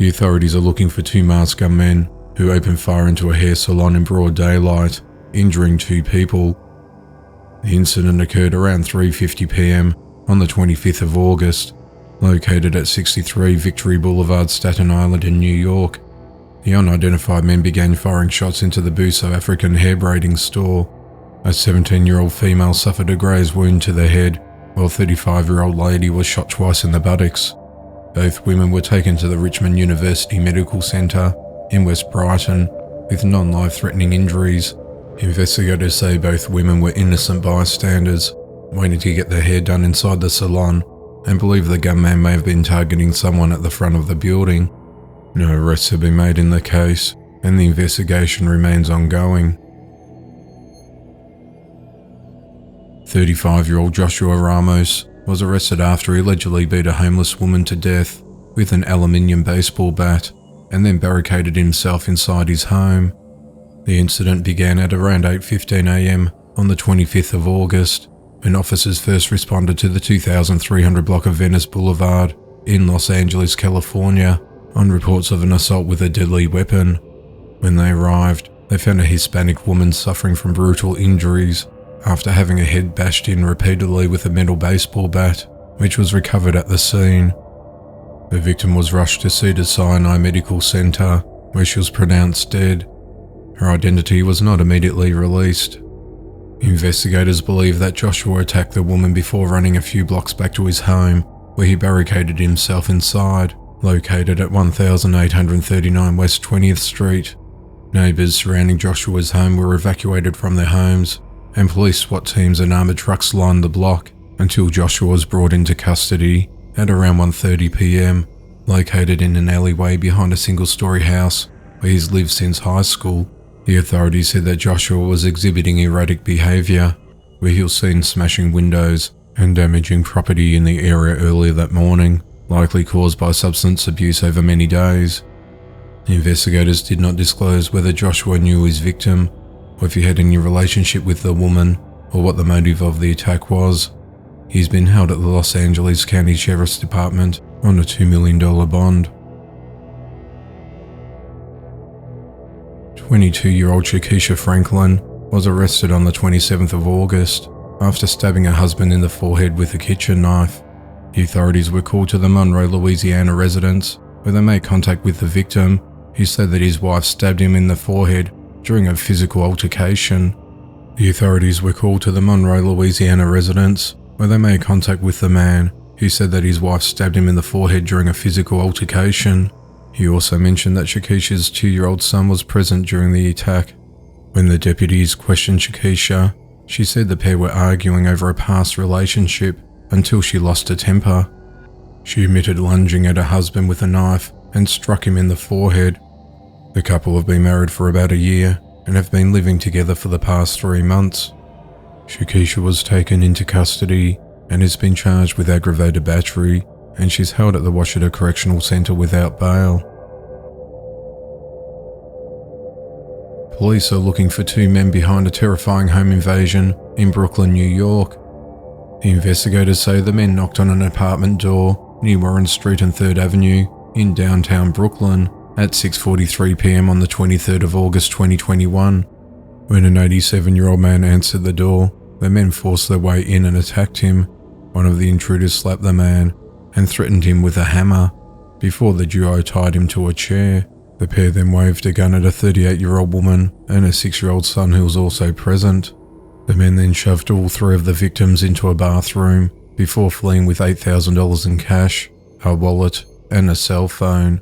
The authorities are looking for two masked gunmen who opened fire into a hair salon in broad daylight, injuring two people. The incident occurred around 3:50 p.m. on the 25th of August, located at 63 Victory Boulevard, Staten Island in New York. The unidentified men began firing shots into the Buso African hair braiding store. A 17-year-old female suffered a graze wound to the head, while a 35-year-old lady was shot twice in the buttocks. Both women were taken to the Richmond University Medical Center in West Brighton with non-life-threatening injuries. Investigators say both women were innocent bystanders, waiting to get their hair done inside the salon, and believe the gunman may have been targeting someone at the front of the building. No arrests have been made in the case, and the investigation remains ongoing. 35-year-old Joshua Ramos was arrested after he allegedly beat a homeless woman to death with an aluminium baseball bat and then barricaded himself inside his home. The incident began at around 8:15 a.m. on the 25th of August, when officers first responded to the 2300 block of Venice Boulevard in Los Angeles, California, on reports of an assault with a deadly weapon. When they arrived, they found a Hispanic woman suffering from brutal injuries after having her head bashed in repeatedly with a metal baseball bat, which was recovered at the scene. The victim was rushed to Cedars-Sinai Medical Center, where she was pronounced dead. Her identity was not immediately released. Investigators believe that Joshua attacked the woman before running a few blocks back to his home, where he barricaded himself inside, located at 1839 West 20th Street. Neighbours surrounding Joshua's home were evacuated from their homes, and police SWAT teams and armoured trucks lined the block until Joshua was brought into custody at around 1:30 p.m, located in an alleyway behind a single-storey house where he's lived since high school. The authorities said that Joshua was exhibiting erratic behaviour, where he was seen smashing windows and damaging property in the area earlier that morning, likely caused by substance abuse over many days. Investigators did not disclose whether Joshua knew his victim, or if he had any relationship with the woman, or what the motive of the attack was. He's been held at the Los Angeles County Sheriff's Department on a $2 million bond. 22-year-old Shakisha Franklin was arrested on the 27th of August after stabbing her husband in the forehead with a kitchen knife. The authorities were called to the Monroe, Louisiana residence, where they made contact with the victim, who said that his wife stabbed him in the forehead during a physical altercation. The authorities were called to the Monroe, Louisiana residence, where they made contact with the man, who said that his wife stabbed him in the forehead during a physical altercation. He also mentioned that Shakisha's 2-year-old son was present during the attack. When the deputies questioned Shakisha, she said the pair were arguing over a past relationship until she lost her temper. She admitted lunging at her husband with a knife and struck him in the forehead. The couple have been married for about a year and have been living together for the past 3 months. Shakisha was taken into custody and has been charged with aggravated battery, and she's held at the Washita Correctional Center without bail. Police are looking for 2 men behind a terrifying home invasion in Brooklyn, New York. The investigators say the men knocked on an apartment door near Warren Street and 3rd Avenue in downtown Brooklyn at 6:43 p.m. on the 23rd of August 2021. When an 87-year-old man answered the door, the men forced their way in and attacked him. One of the intruders slapped the man and threatened him with a hammer before the duo tied him to a chair. The pair then waved a gun at a 38-year-old woman and a 6-year-old son who was also present. The men then shoved all 3 of the victims into a bathroom before fleeing with $8,000 in cash, a wallet, and a cell phone.